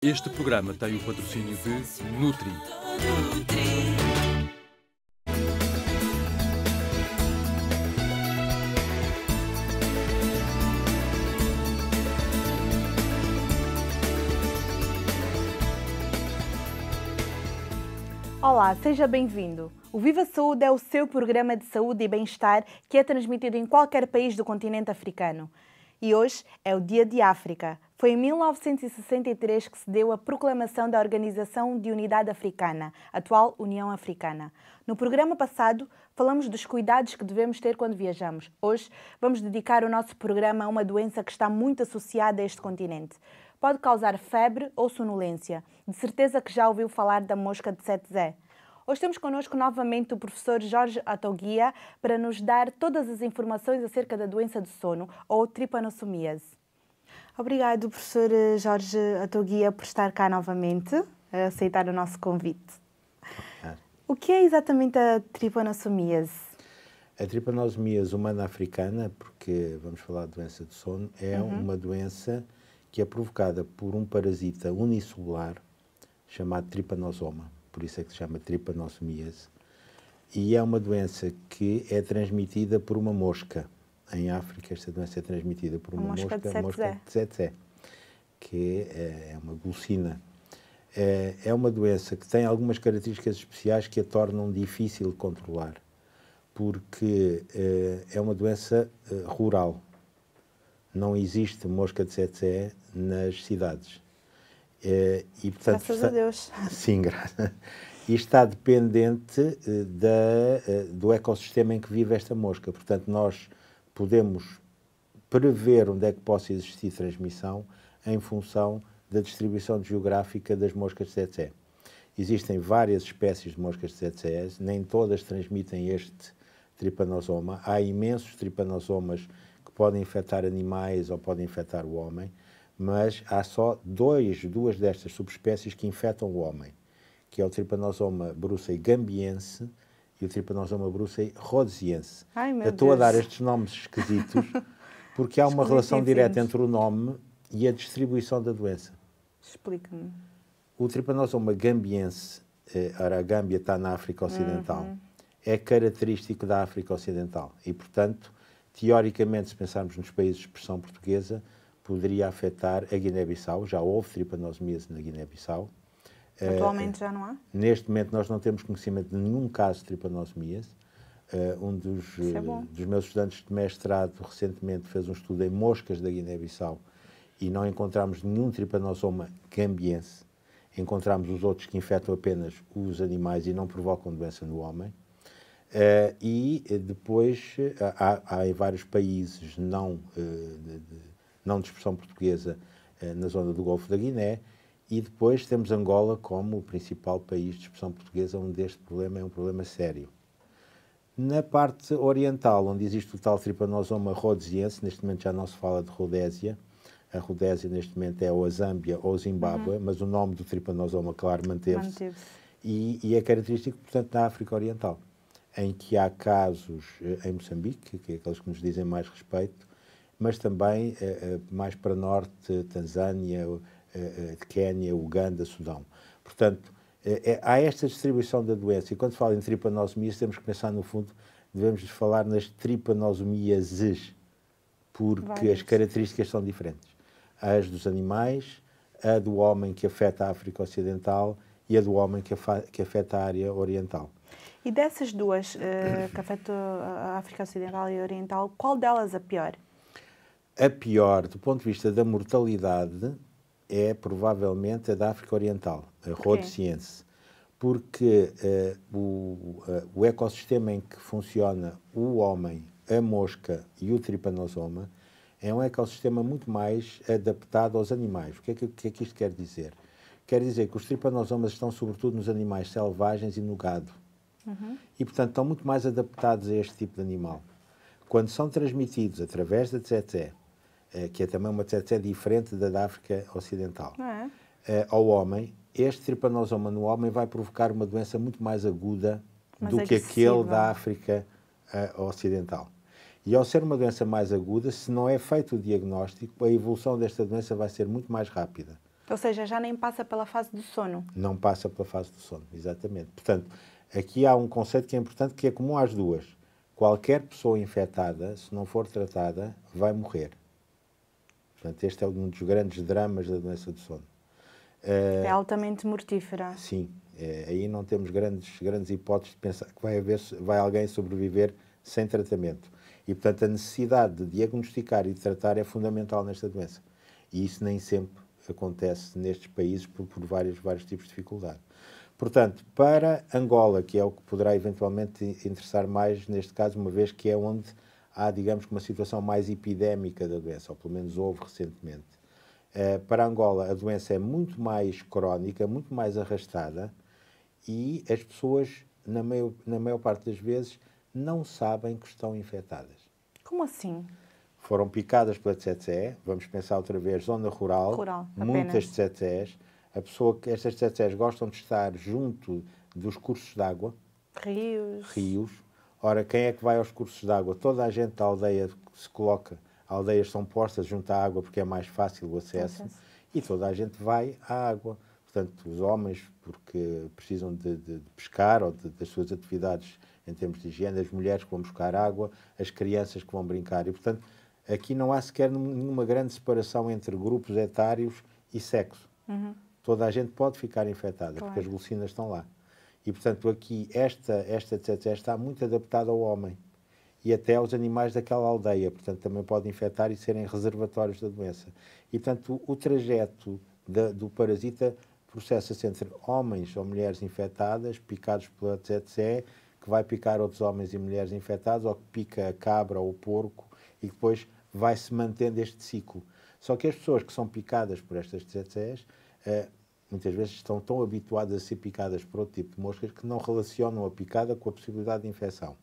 Este programa tem o patrocínio de Nutri. Olá, seja bem-vindo. O Viva Saúde é o seu programa de saúde e bem-estar que é transmitido em qualquer país do continente africano. E hoje é o Dia de África. Foi em 1963 que se deu a proclamação da Organização de Unidade Africana, atual União Africana. No programa passado, falamos dos cuidados que devemos ter quando viajamos. Hoje, vamos dedicar o nosso programa a uma doença que está muito associada a este continente. Pode causar febre ou sonolência. De certeza que já ouviu falar da mosca de Sete Zé. Hoje temos connosco novamente o professor Jorge Atoguia para nos dar todas as informações acerca da doença do sono ou tripanossomíase. Obrigado, professor Jorge Atoguia, por estar cá novamente, a aceitar o nosso convite. O que é exatamente a tripanossomíase? A tripanossomíase humana africana, porque vamos falar de doença do sono, é uma doença que é provocada por um parasita unicelular chamado tripanosoma, por isso é que se chama tripanossomíase, e é uma doença que é transmitida por uma mosca. Em África, esta doença é transmitida por uma mosca de Sete Zé, que é uma gulsina. É uma doença que tem algumas características especiais que a tornam difícil de controlar, porque é uma doença rural. Não existe mosca de Sete Zé nas cidades. E, portanto, graças a Deus. Sim, graças. E está dependente do ecossistema em que vive esta mosca. Portanto, nós podemos prever onde é que possa existir transmissão em função da distribuição geográfica das moscas de Sete Zé. Existem várias espécies de moscas de Sete Zé, nem todas transmitem este tripanosoma. Há imensos tripanosomas que podem infectar animais ou podem infectar o homem, mas há só duas destas subespécies que infectam o homem, que é o Trypanosoma brucei gambiense e o Trypanosoma brucei rhodesiense. Estou a dar estes nomes esquisitos porque há uma relação direta entre o nome e a distribuição da doença. Explica-me. O Trypanosoma gambiense, a Gâmbia está na África Ocidental, é característico da África Ocidental e, portanto, teoricamente, se pensarmos nos países de expressão portuguesa, poderia afetar a Guiné-Bissau. Já houve tripanossomíase na Guiné-Bissau. Atualmente já não há? Neste momento nós não temos conhecimento de nenhum caso de tripanossomíase. Um dos meus estudantes de mestrado recentemente fez um estudo em moscas da Guiné-Bissau e não encontramos nenhum tripanosoma gambiense. Encontramos os outros que infectam apenas os animais e não provocam doença no homem. E depois há em vários países não de expressão portuguesa na zona do Golfo da Guiné, e depois temos Angola como o principal país de expressão portuguesa onde este problema é um problema sério. Na parte oriental, onde existe o tal tripanosoma rhodesiense, neste momento já não se fala de Rodésia, a Rodésia neste momento é ou a Zâmbia ou o Zimbábue, mas o nome do tripanosoma, claro, manteve-se. E é característico, portanto, da África Oriental, em que há casos em Moçambique, que é aqueles que nos dizem mais respeito, mas também mais para norte, Tanzânia, Quénia, Uganda, Sudão. Portanto, há esta distribuição da doença, e quando se fala em tripanossomíase, temos que pensar, no fundo, devemos falar nas tripanossomíases, porque as características são diferentes. As dos animais, a do homem que afeta a África Ocidental e a do homem que afeta a área oriental. E dessas duas que afetam a África Ocidental e Oriental, qual delas a pior? A pior, do ponto de vista da mortalidade, é provavelmente a da África Oriental, a rhodesiense, porque o ecossistema em que funciona o homem, a mosca e o tripanosoma é um ecossistema muito mais adaptado aos animais. O que é que isto quer dizer? Quer dizer que os tripanosomas estão sobretudo nos animais selvagens e no gado. E, portanto, estão muito mais adaptados a este tipo de animal. Quando são transmitidos através da tsetse, que é também uma tsetse diferente da África Ocidental, ao homem, este tripanosoma no homem vai provocar uma doença muito mais aguda do que aquele da África Ocidental. E ao ser uma doença mais aguda, se não é feito o diagnóstico, a evolução desta doença vai ser muito mais rápida. Ou seja, já nem passa pela fase do sono. Não passa pela fase do sono, exatamente. Portanto, aqui há um conceito que é importante, que é comum às duas. Qualquer pessoa infectada, se não for tratada, vai morrer. Portanto, este é um dos grandes dramas da doença do sono. É altamente mortífera. Sim, aí não temos grandes hipóteses de pensar que vai alguém sobreviver sem tratamento. E, portanto, a necessidade de diagnosticar e de tratar é fundamental nesta doença. E isso nem sempre acontece nestes países por vários tipos de dificuldade. Portanto, para Angola, que é o que poderá eventualmente interessar mais neste caso, uma vez que é onde há, digamos, uma situação mais epidémica da doença, ou pelo menos houve recentemente. Para Angola, a doença é muito mais crónica, muito mais arrastada e as pessoas, na maior parte das vezes, não sabem que estão infectadas. Como assim? Foram picadas pela tsetse, vamos pensar outra vez, zona rural muitas tsetses. Estas tsetses gostam de estar junto dos cursos de água. Rios. Ora, quem é que vai aos cursos de água? Toda a gente da aldeia se coloca, aldeias são postas junto à água porque é mais fácil o acesso. E toda a gente vai à água. Portanto, os homens, porque precisam de pescar ou das suas atividades em termos de higiene, as mulheres que vão buscar água, as crianças que vão brincar. E, portanto, aqui não há sequer nenhuma grande separação entre grupos etários e sexo. Toda a gente pode ficar infectada, porque as gulsinas estão lá. E, portanto, aqui esta tsetse está muito adaptada ao homem e até aos animais daquela aldeia. Portanto, também pode infectar e serem reservatórios da doença. E, portanto, o trajeto do parasita processa-se entre homens ou mulheres infectadas, picados pela tsetse, que vai picar outros homens e mulheres infectados, ou que pica a cabra ou o porco, e depois vai-se mantendo este ciclo. Só que as pessoas que são picadas por estas tsetses, muitas vezes estão tão habituadas a ser picadas por outro tipo de moscas que não relacionam a picada com a possibilidade de infecção.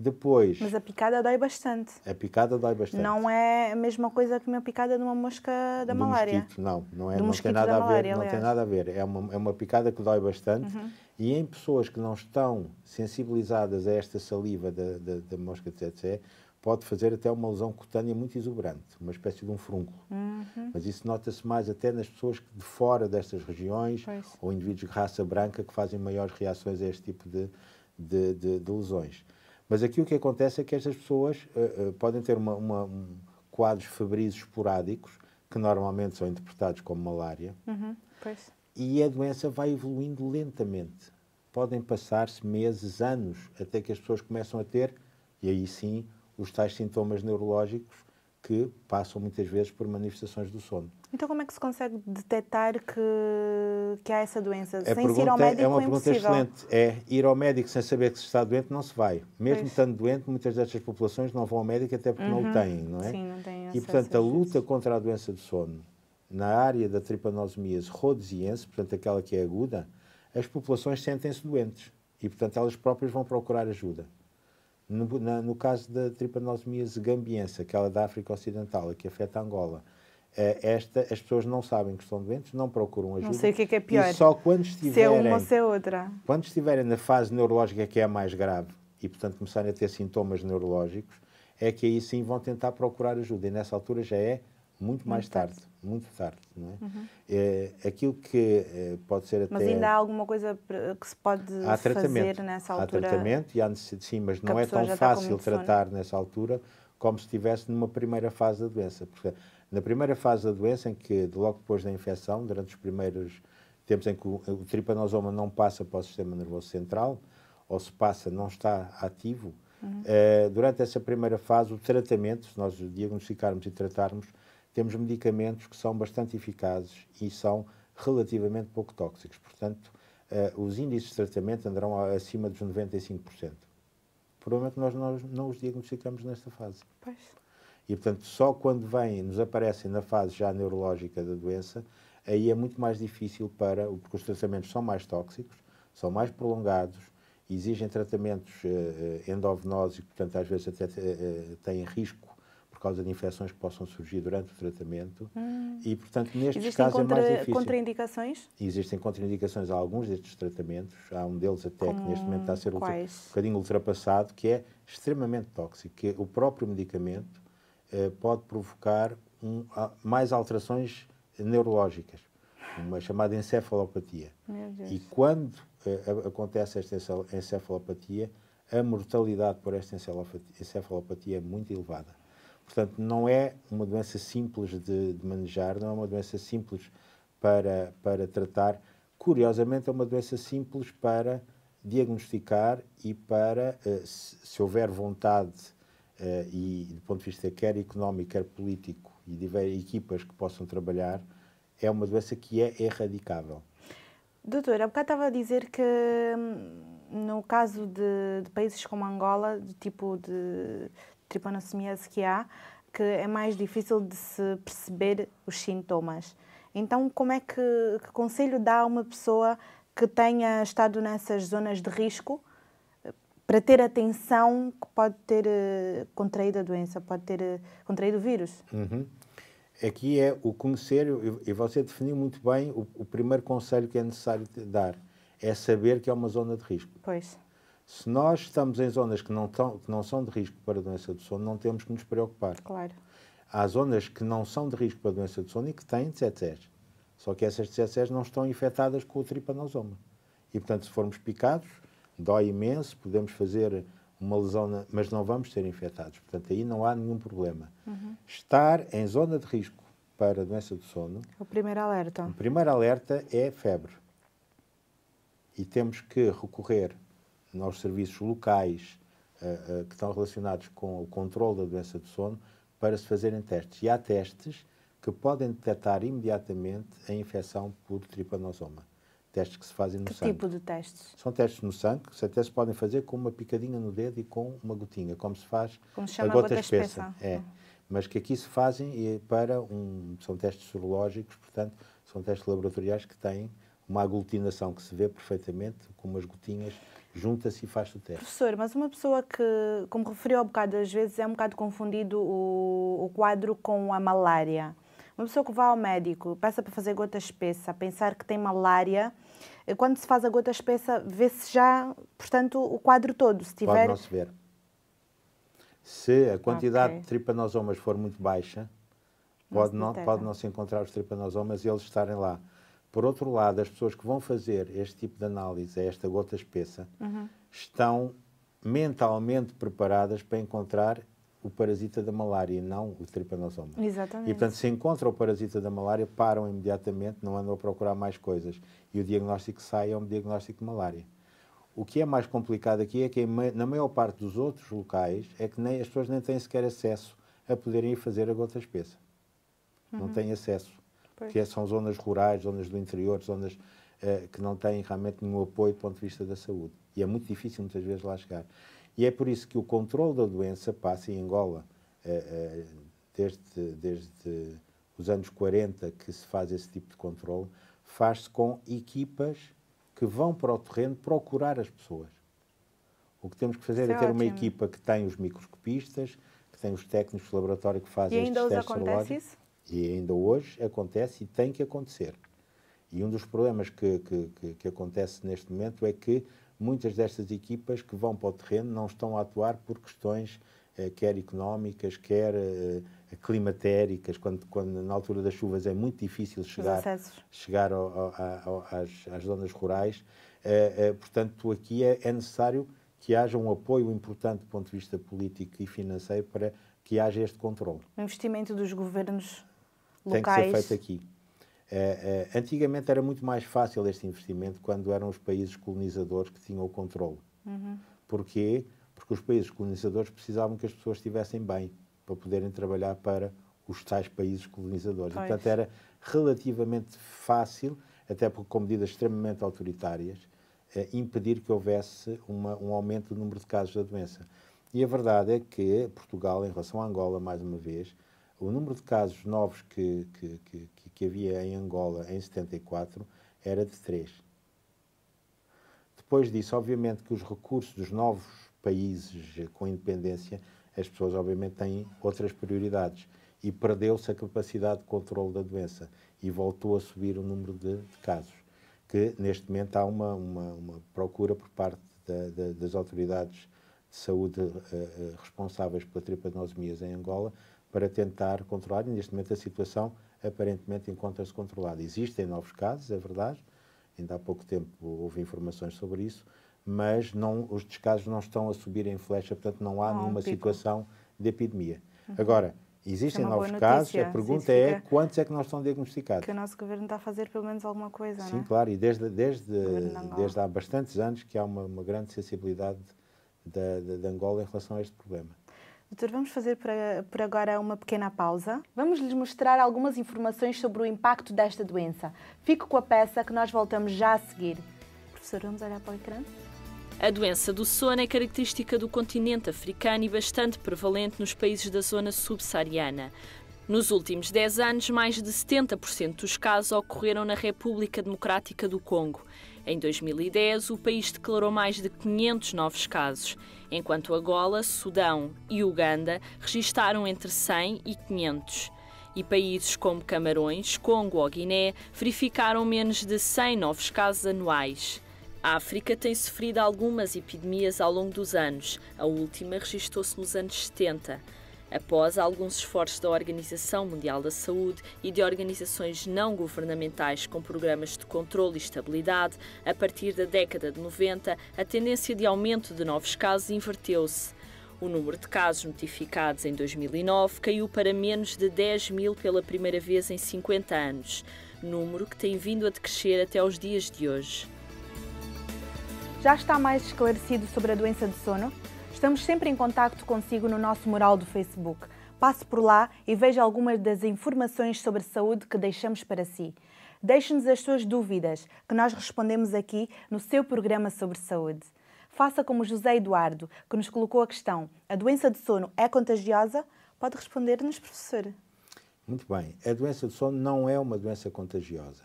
Depois... Mas a picada dói bastante. A picada dói bastante. Não é a mesma coisa que uma picada de uma mosca da malária. Mosquito, não tem nada a ver. Não tem nada a ver. É uma picada que dói bastante. E em pessoas que não estão sensibilizadas a esta saliva da mosca tsetse, pode fazer até uma lesão cutânea muito exuberante, uma espécie de um furúnculo. Mas isso nota-se mais até nas pessoas de fora destas regiões, ou indivíduos de raça branca que fazem maiores reações a este tipo de lesões. Mas aqui o que acontece é que estas pessoas podem ter quadros febris esporádicos, que normalmente são interpretados como malária, e a doença vai evoluindo lentamente. Podem passar-se meses, anos, até que as pessoas começam a ter, e aí sim, os tais sintomas neurológicos que passam muitas vezes por manifestações do sono. Então como é que se consegue detectar que há essa doença? Sem ir ao médico é uma pergunta excelente. Ir ao médico sem saber que se está doente não se vai. Mesmo estando doente, muitas destas populações não vão ao médico até porque não o têm, não é? Sim, não têm. E, portanto, a luta contra a doença do sono na área da tripanosomiase rhodesiense, portanto, aquela que é aguda, as populações sentem-se doentes e, portanto, elas próprias vão procurar ajuda. No caso da tripanosomiase gambiense, aquela da África Ocidental, a que afeta Angola, as pessoas não sabem que estão doentes, não procuram ajuda. Não sei o que é pior. E só quando estiverem, se é uma ou se é outra. Quando estiverem na fase neurológica que é a mais grave e, portanto, começarem a ter sintomas neurológicos, é que aí sim vão tentar procurar ajuda. E nessa altura já é muito tarde. Muito tarde, não é? Aquilo que pode ser até... Mas ainda há alguma coisa que se pode fazer nessa altura? Há tratamento e há necessidade, sim, mas não é tão fácil tratar nessa altura como se estivesse numa primeira fase da doença. Porque na primeira fase da doença, em que logo depois da infecção, durante os primeiros tempos em que o tripanosoma não passa para o sistema nervoso central, ou se passa, não está ativo, durante essa primeira fase, o tratamento, se nós diagnosticarmos e tratarmos, temos medicamentos que são bastante eficazes e são relativamente pouco tóxicos. Portanto, os índices de tratamento andarão acima dos 95%. O problema é que nós não os diagnosticamos nesta fase. Pois. E, portanto, só quando nos aparecem na fase já neurológica da doença, aí é muito mais difícil porque os tratamentos são mais tóxicos, são mais prolongados, exigem tratamentos endovenosos e, portanto, às vezes até têm risco por causa de infecções que possam surgir durante o tratamento. E, portanto, nestes casos é mais difícil. Existem contraindicações? Existem contraindicações a alguns destes tratamentos. Há um deles até que neste momento está a ser um bocadinho ultrapassado, que é extremamente tóxico, que o próprio medicamento pode provocar mais alterações neurológicas. uma chamada encefalopatia. Meu Deus. E quando acontece esta encefalopatia, a mortalidade por esta encefalopatia é muito elevada. Portanto, não é uma doença simples de manejar, não é uma doença simples para tratar. Curiosamente, é uma doença simples para diagnosticar e para, se houver vontade e, do ponto de vista quer económico, quer político, e tiver equipas que possam trabalhar, é uma doença que é erradicável. Doutor, há bocado estava a dizer que no caso de países como Angola, do tipo de tripanossomíase que há, que é mais difícil de se perceber os sintomas. Então, como é que conselho dá a uma pessoa que tenha estado nessas zonas de risco para ter atenção que pode ter contraído a doença, pode ter contraído o vírus? Uhum. Aqui é o conhecer, e você definiu muito bem o primeiro conselho que é necessário dar, é saber que é uma zona de risco. Pois. Se nós estamos em zonas que não são de risco para a doença do sono, não temos que nos preocupar. Claro. Há zonas que não são de risco para a doença do sono e que têm tsetses. Só que essas tsetses não estão infectadas com o tripanosoma. E, portanto, se formos picados, dói imenso, podemos fazer uma lesão, mas não vamos ser infectados. Portanto, aí não há nenhum problema. Estar em zona de risco para a doença do sono... O primeiro alerta. O primeiro alerta é febre. E temos que recorrer aos serviços locais que estão relacionados com o controle da doença do sono para se fazerem testes. E há testes que podem detectar imediatamente a infecção por tripanosoma. Testes que se fazem no sangue. Que tipo de testes? São testes no sangue, que até se podem fazer com uma picadinha no dedo e com uma gotinha, como se faz Como se a chama gota gota espessa. espessa. Mas que aqui se fazem são testes sorológicos, portanto, são testes laboratoriais que têm uma aglutinação que se vê perfeitamente, com umas gotinhas, junta-se e faz o teste. Professor, mas uma pessoa que, como referiu há bocado, às vezes é um bocado confundido o quadro com a malária. Uma pessoa que vai ao médico, peça para fazer gota espessa, a pensar que tem malária, quando se faz a gota espessa, vê-se já, portanto, o quadro todo. Se tiver... Pode não se ver. Se a quantidade de tripanosomas for muito baixa, pode não se encontrar os tripanosomas e eles estarem lá. Por outro lado, as pessoas que vão fazer este tipo de análise, esta gota espessa, estão mentalmente preparadas para encontrar o parasita da malária e não o tripanosoma. Exatamente. E, portanto, se encontram o parasita da malária, param imediatamente, não andam a procurar mais coisas. E o diagnóstico que sai é um diagnóstico de malária. O que é mais complicado aqui é que, na maior parte dos outros locais, é que as pessoas nem têm sequer acesso a poderem ir fazer a gota espessa. Não têm acesso. Porque são zonas rurais, zonas do interior, zonas que não têm realmente nenhum apoio do ponto de vista da saúde. E é muito difícil, muitas vezes, lá chegar. E é por isso que o controle da doença passa em Angola, desde os anos 40 que se faz esse tipo de controle, faz-se com equipas que vão para o terreno procurar as pessoas. O que temos que fazer é ter uma equipa que tem os microscopistas, que tem os técnicos de laboratório que fazem estes testes serológicos. E ainda hoje acontece isso? E ainda hoje acontece e tem que acontecer. E um dos problemas que acontece neste momento é que muitas destas equipas que vão para o terreno não estão a atuar por questões quer económicas, quer climatéricas, quando na altura das chuvas é muito difícil chegar às zonas rurais. Portanto, aqui é necessário que haja um apoio importante do ponto de vista político e financeiro para que haja este controle. O investimento dos governos locais tem que ser feito aqui. Antigamente era muito mais fácil este investimento quando eram os países colonizadores que tinham o controle. Porquê? Porque os países colonizadores precisavam que as pessoas estivessem bem para poderem trabalhar para os tais países colonizadores. E, portanto, era relativamente fácil, até porque com medidas extremamente autoritárias, impedir que houvesse um aumento do número de casos da doença. E a verdade é que Portugal, em relação a Angola, mais uma vez, o número de casos novos que havia em Angola em 74 era de 3. Depois disso, obviamente, que os recursos dos novos países com independência, as pessoas, obviamente, têm outras prioridades. E perdeu-se a capacidade de controle da doença. E voltou a subir o número de casos. Que, neste momento, há uma procura por parte das autoridades de saúde responsáveis pela tripanosomias em Angola para tentar controlar. E, neste momento, a situação aparentemente encontra-se controlada. Existem novos casos, é verdade, ainda há pouco tempo houve informações sobre isso, mas os casos não estão a subir em flecha, portanto não há nenhuma situação de epidemia. Agora, existem novos casos, a pergunta é quantos é que não estão diagnosticados? Que o nosso governo está a fazer pelo menos alguma coisa, Sim, não é? claro, e desde há bastantes anos que há uma grande sensibilidade de Angola em relação a este problema. Doutor, vamos fazer por agora uma pequena pausa. Vamos lhes mostrar algumas informações sobre o impacto desta doença. Fique com a peça que nós voltamos já a seguir. Professor, vamos olhar para o ecrã? A doença do sono é característica do continente africano e bastante prevalente nos países da zona subsaariana. Nos últimos 10 anos, mais de 70% dos casos ocorreram na República Democrática do Congo. Em 2010, o país declarou mais de 500 novos casos, enquanto Angola, Sudão e Uganda registaram entre 100 e 500. E países como Camarões, Congo ou Guiné verificaram menos de 100 novos casos anuais. A África tem sofrido algumas epidemias ao longo dos anos. A última registrou-se nos anos 70. Após alguns esforços da Organização Mundial da Saúde e de organizações não governamentais com programas de controle e estabilidade, a partir da década de 90, a tendência de aumento de novos casos inverteu-se. O número de casos notificados em 2009 caiu para menos de 10 mil pela primeira vez em 50 anos, número que tem vindo a decrescer até aos dias de hoje. Já está mais esclarecido sobre a doença de sono? Estamos sempre em contacto consigo no nosso mural do Facebook. Passe por lá e veja algumas das informações sobre saúde que deixamos para si. Deixe-nos as suas dúvidas, que nós respondemos aqui no seu programa sobre saúde. Faça como José Eduardo, que nos colocou a questão: a doença de sono é contagiosa? Pode responder-nos, professor. Muito bem. A doença de sono não é uma doença contagiosa.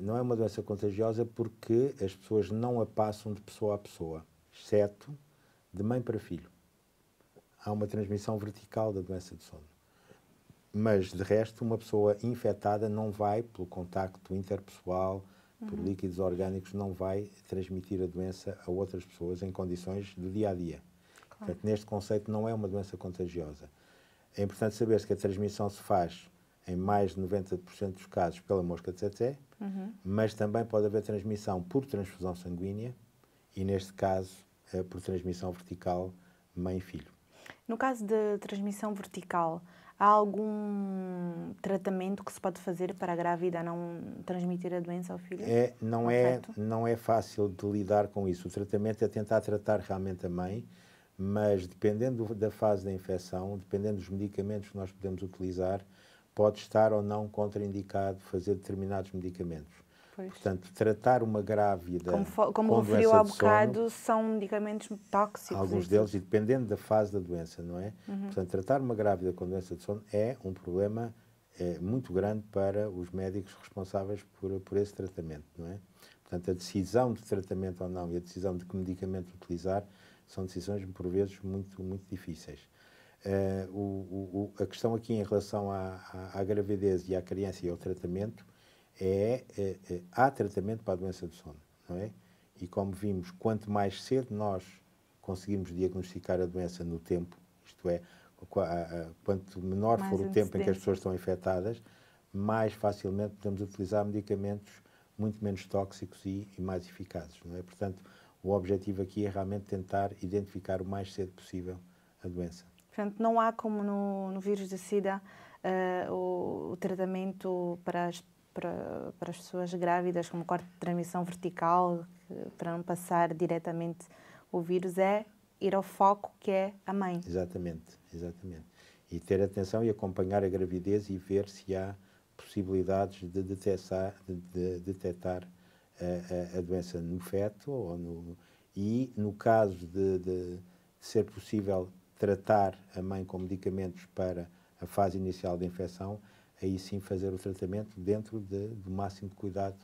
Não é uma doença contagiosa porque as pessoas não a passam de pessoa a pessoa, exceto de mãe para filho. Há uma transmissão vertical da doença de sono. Mas, de resto, uma pessoa infectada não vai, pelo contacto interpessoal, por líquidos orgânicos, não vai transmitir a doença a outras pessoas em condições do dia a dia. Claro. Portanto, neste conceito, não é uma doença contagiosa. É importante saber-se que a transmissão se faz em mais de 90% dos casos pela mosca de tsetse, mas também pode haver transmissão por transfusão sanguínea e, neste caso, por transmissão vertical mãe-filho. No caso de transmissão vertical, há algum tratamento que se pode fazer para a grávida não transmitir a doença ao filho? Não é fácil de lidar com isso. O tratamento é tentar tratar realmente a mãe, mas dependendo da fase da infecção, dependendo dos medicamentos que nós podemos utilizar, pode estar ou não contraindicado fazer determinados medicamentos. Pois. Portanto, tratar uma grávida como referiu há bocado, são medicamentos tóxicos. Alguns deles, e dependendo da fase da doença, não é? Portanto, tratar uma grávida com doença de sono é um problema muito grande para os médicos responsáveis por esse tratamento, não é? Portanto, a decisão de tratamento ou não e a decisão de que medicamento utilizar são decisões, por vezes, muito, muito difíceis. A questão aqui em relação à gravidez e à criança e ao tratamento há tratamento para a doença do sono, não é? E como vimos, quanto mais cedo nós conseguirmos diagnosticar a doença no tempo, isto é, quanto menor for o tempo em que as pessoas estão infectadas, mais facilmente podemos utilizar medicamentos muito menos tóxicos e mais eficazes, não é? Portanto, o objetivo aqui é realmente tentar identificar o mais cedo possível a doença. Portanto, não há como no vírus da SIDA o tratamento para as pessoas grávidas, como corte de transmissão vertical, para não passar diretamente o vírus, é ir ao foco que é a mãe. Exatamente. E ter atenção e acompanhar a gravidez e ver se há possibilidades de detectar a doença no feto e no caso de ser possível tratar a mãe com medicamentos para a fase inicial da infecção, aí sim fazer o tratamento dentro do máximo de cuidado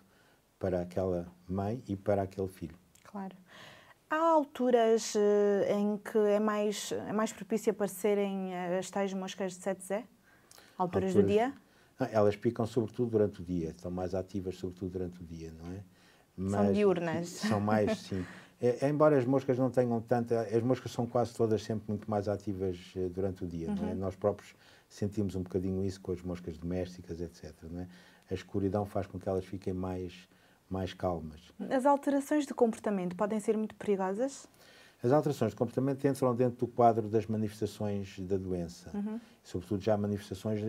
para aquela mãe e para aquele filho. Claro. Há alturas em que é mais propício aparecerem as tais moscas de tsetse? Alturas do dia? Não, elas picam sobretudo durante o dia, estão mais ativas sobretudo durante o dia, não é? Mas são diurnas. São mais, sim. Embora as moscas não tenham tanta... As moscas são quase todas sempre muito mais ativas durante o dia, não é? Nós próprios sentimos um bocadinho isso com as moscas domésticas, etc. Não é? A escuridão faz com que elas fiquem mais calmas. As alterações de comportamento podem ser muito perigosas? As alterações de comportamento entram dentro do quadro das manifestações da doença, sobretudo já manifestações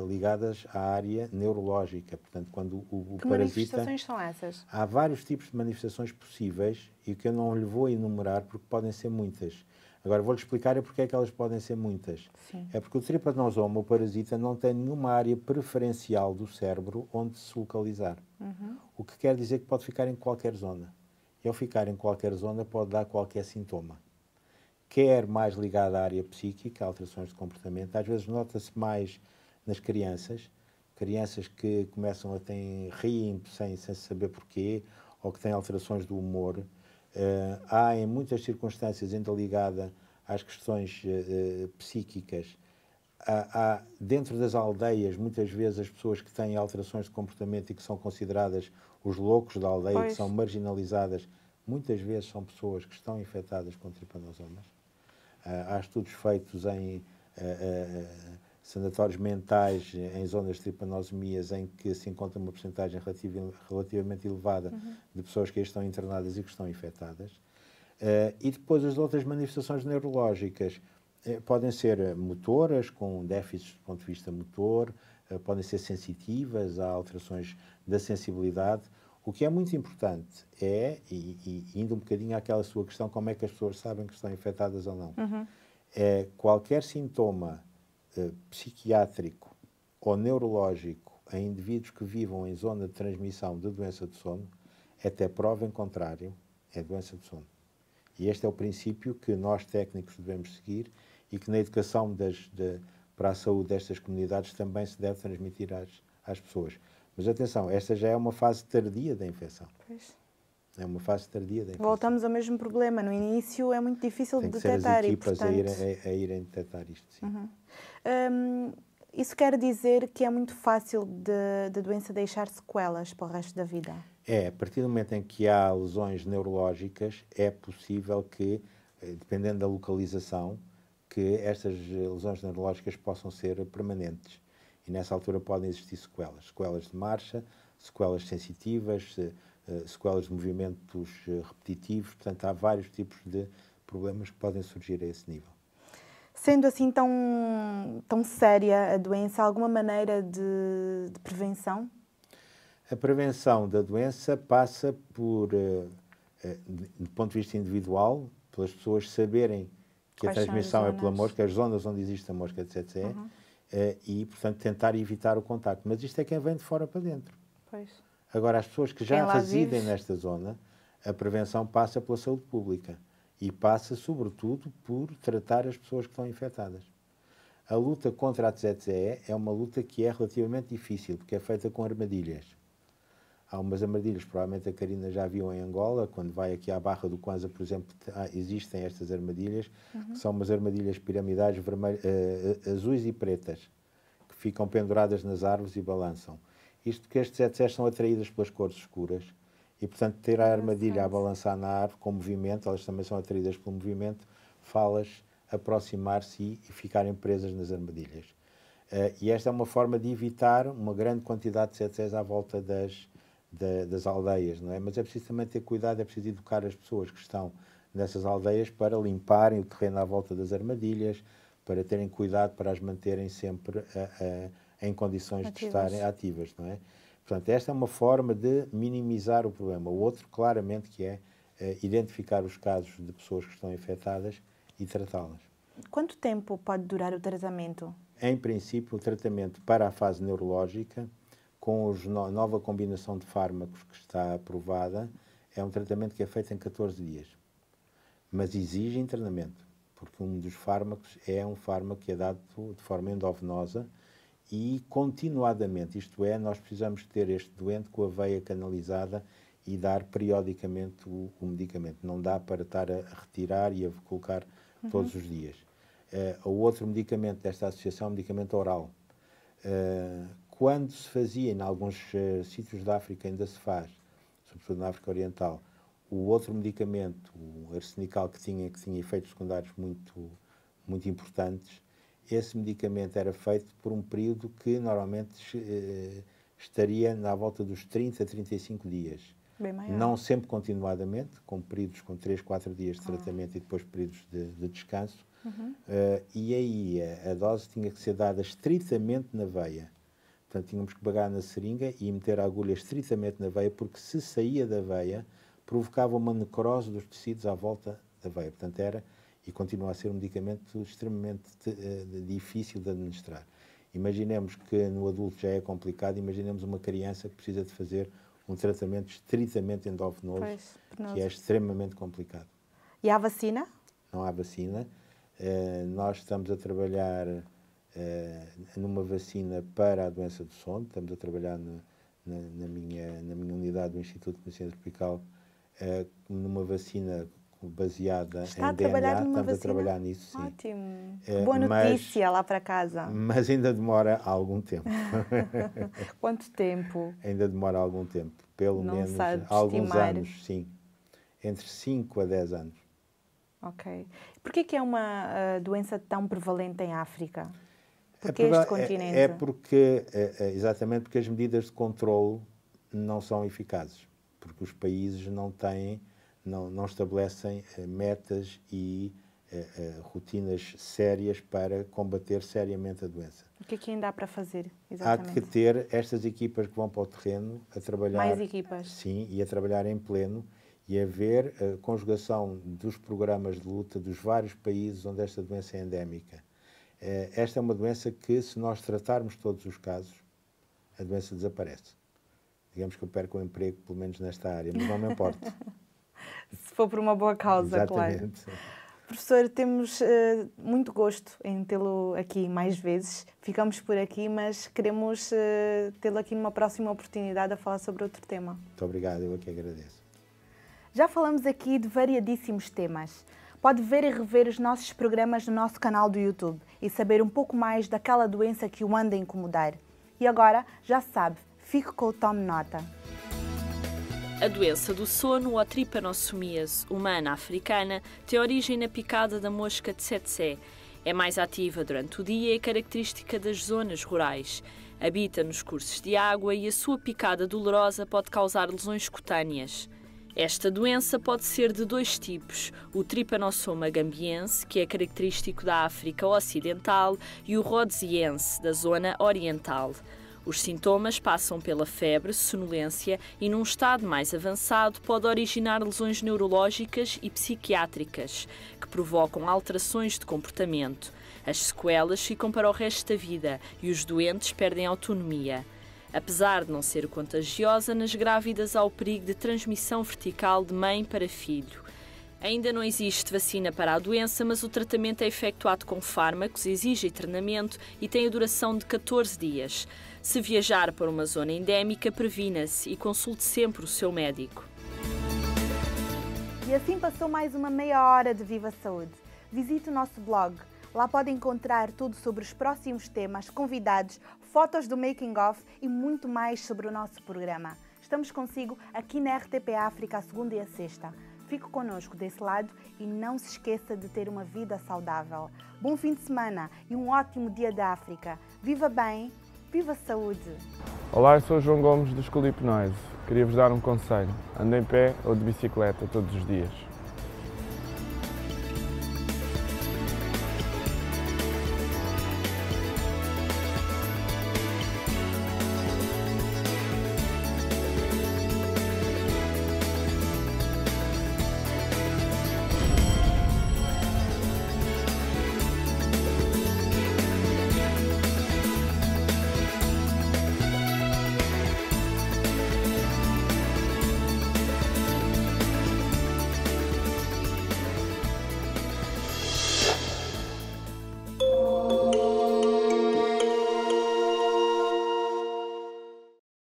ligadas à área neurológica. Portanto, quando o que parasita... manifestações são essas? Há vários tipos de manifestações possíveis e que eu não lhe vou enumerar porque podem ser muitas. Agora, vou-lhe explicar porque é que elas podem ser muitas. Sim. É porque o tripanosoma, o parasita, não tem nenhuma área preferencial do cérebro onde se localizar. O que quer dizer que pode ficar em qualquer zona. E ao ficar em qualquer zona pode dar qualquer sintoma. Quer mais ligado à área psíquica, alterações de comportamento, às vezes nota-se mais nas crianças que começam a riem sem saber porquê, ou que têm alterações do humor. Há em muitas circunstâncias ainda ligada às questões psíquicas. Há dentro das aldeias, muitas vezes, as pessoas que têm alterações de comportamento e que são consideradas os loucos da aldeia, Pois. que são marginalizadas, muitas vezes são pessoas que estão infectadas com tripanosomas. Há estudos feitos em sanatórios mentais, em zonas de tripanosomias, em que se encontra uma porcentagem relativamente elevada de pessoas que estão internadas e que estão infectadas. E depois as outras manifestações neurológicas podem ser motoras, com déficits do ponto de vista motor, podem ser sensitivas a alterações da sensibilidade. O que é muito importante e indo um bocadinho àquela sua questão, como é que as pessoas sabem que estão infectadas ou não, é qualquer sintoma psiquiátrico ou neurológico em indivíduos que vivam em zona de transmissão de doença de sono, até prova em contrário, é doença de sono. E este é o princípio que nós técnicos devemos seguir e que na educação para a saúde destas comunidades também se deve transmitir às pessoas. Mas atenção, esta já é uma fase tardia da infecção. Pois. É uma fase tardia da infecção. Voltamos ao mesmo problema. No início é muito difícil de Tem que ser detectar. as equipas e, portanto... a irem detectar isto, sim. Isso quer dizer que é muito fácil da doença deixar sequelas para o resto da vida? A partir do momento em que há lesões neurológicas, é possível que, dependendo da localização, que estas lesões neurológicas possam ser permanentes. E nessa altura podem existir sequelas. Sequelas de marcha, sequelas sensitivas, sequelas de movimentos repetitivos. Portanto, há vários tipos de problemas que podem surgir a esse nível. Sendo assim tão séria a doença, há alguma maneira de prevenção? A prevenção da doença passa por, do ponto de vista individual, pelas pessoas saberem que a transmissão é pela mosca, as zonas onde existe a mosca de tsetse, e, portanto, tentar evitar o contacto. Mas isto é quem vem de fora para dentro. Pois. Agora, as pessoas que já residem nesta zona, a prevenção passa pela saúde pública e passa, sobretudo, por tratar as pessoas que estão infectadas. A luta contra a tsetse é uma luta que é relativamente difícil, porque é feita com armadilhas. Há umas armadilhas, provavelmente a Karina já viu em Angola, quando vai aqui à Barra do Kwanza, por exemplo, existem estas armadilhas, que são umas armadilhas piramidais azuis e pretas, que ficam penduradas nas árvores e balançam. Isto porque as tsetses são atraídas pelas cores escuras e, portanto, ter a armadilha a balançar na árvore com movimento, elas também são atraídas pelo movimento, fá-las aproximar-se e ficarem presas nas armadilhas. E esta é uma forma de evitar uma grande quantidade de tsetses à volta das aldeias, não é? Mas é preciso também ter cuidado, é preciso educar as pessoas que estão nessas aldeias para limparem o terreno à volta das armadilhas, para terem cuidado para as manterem sempre em condições de estarem ativas, não é? Portanto, esta é uma forma de minimizar o problema. O outro, claramente, que é identificar os casos de pessoas que estão infectadas e tratá-las. Quanto tempo pode durar o tratamento? Em princípio, o tratamento para a fase neurológica, com a nova combinação de fármacos que está aprovada, é um tratamento que é feito em 14 dias. Mas exige internamento, porque um dos fármacos é um fármaco que é dado de forma endovenosa e continuadamente, isto é, nós precisamos ter este doente com a veia canalizada e dar periodicamente o medicamento. Não dá para estar a retirar e a colocar todos os dias. O outro medicamento desta associação é um medicamento oral. Quando se fazia, em alguns sítios da África ainda se faz, sobretudo na África Oriental, o outro medicamento, o arsenical, que tinha efeitos secundários muito importantes, esse medicamento era feito por um período que normalmente estaria na volta dos 30 a 35 dias. Bem maior. Não sempre continuadamente, com períodos com 3, 4 dias de tratamento e depois períodos de descanso. E aí a dose tinha que ser dada estritamente na veia. Portanto, tínhamos que pegar na seringa e meter a agulha estritamente na veia, porque se saía da veia, provocava uma necrose dos tecidos à volta da veia. Portanto, era e continua a ser um medicamento extremamente difícil de administrar. Imaginemos que no adulto já é complicado, imaginemos uma criança que precisa de fazer um tratamento estritamente endovenoso, que é extremamente complicado. E há vacina? Não há vacina. Nós estamos a numa vacina para a doença do sono, estamos a trabalhar na minha unidade do Instituto de Medicina Tropical numa vacina baseada em DNA, estamos a trabalhar nisso, sim. Ótimo. Boa notícia lá para casa. Mas ainda demora algum tempo. Quanto tempo? Ainda demora algum tempo, pelo Não menos sabe alguns estimar. anos, sim. Entre 5 a 10 anos. Ok. Por que é uma doença tão prevalente em África? Porque este continente? É porque, exatamente porque as medidas de controle não são eficazes. Porque os países não estabelecem metas e rotinas sérias para combater seriamente a doença. O que é que ainda há para fazer, exatamente? Há que ter estas equipas que vão para o terreno a trabalhar... Mais equipas. Sim, e a trabalhar em pleno e a ver a conjugação dos programas de luta dos vários países onde esta doença é endémica. Esta é uma doença que, se nós tratarmos todos os casos, a doença desaparece. Digamos que eu perco o emprego, pelo menos nesta área, mas não me importa. Se for por uma boa causa, Exatamente. Claro. Professor, temos muito gosto em tê-lo aqui mais vezes. Ficamos por aqui, mas queremos tê-lo aqui numa próxima oportunidade a falar sobre outro tema. Muito obrigado, eu aqui agradeço. Já falamos aqui de variadíssimos temas. Pode ver e rever os nossos programas no nosso canal do YouTube e saber um pouco mais daquela doença que o anda a incomodar. E agora, já sabe, fique com o Tome Nota. A doença do sono, ou trypanossomiase humana africana, tem origem na picada da mosca tsetse. É mais ativa durante o dia e é característica das zonas rurais. Habita nos cursos de água e a sua picada dolorosa pode causar lesões cutâneas. Esta doença pode ser de dois tipos, o trypanosoma gambiense, que é característico da África Ocidental, e o rhodesiense, da zona oriental. Os sintomas passam pela febre, sonolência e, num estado mais avançado, pode originar lesões neurológicas e psiquiátricas, que provocam alterações de comportamento. As sequelas ficam para o resto da vida e os doentes perdem autonomia. Apesar de não ser contagiosa, nas grávidas há o perigo de transmissão vertical de mãe para filho. Ainda não existe vacina para a doença, mas o tratamento é efetuado com fármacos, exige treinamento e tem a duração de 14 dias. Se viajar para uma zona endémica, previna-se e consulte sempre o seu médico. E assim passou mais uma meia hora de Viva Saúde. Visite o nosso blog. Lá pode encontrar tudo sobre os próximos temas, convidados, fotos do making of e muito mais sobre o nosso programa. Estamos consigo aqui na RTP África a segunda e a sexta. Fique connosco desse lado e não se esqueça de ter uma vida saudável. Bom fim de semana e um ótimo dia da África. Viva bem, viva saúde! Olá, eu sou o João Gomes do Escola Hipnose. Queria-vos dar um conselho. Ande em pé ou de bicicleta todos os dias.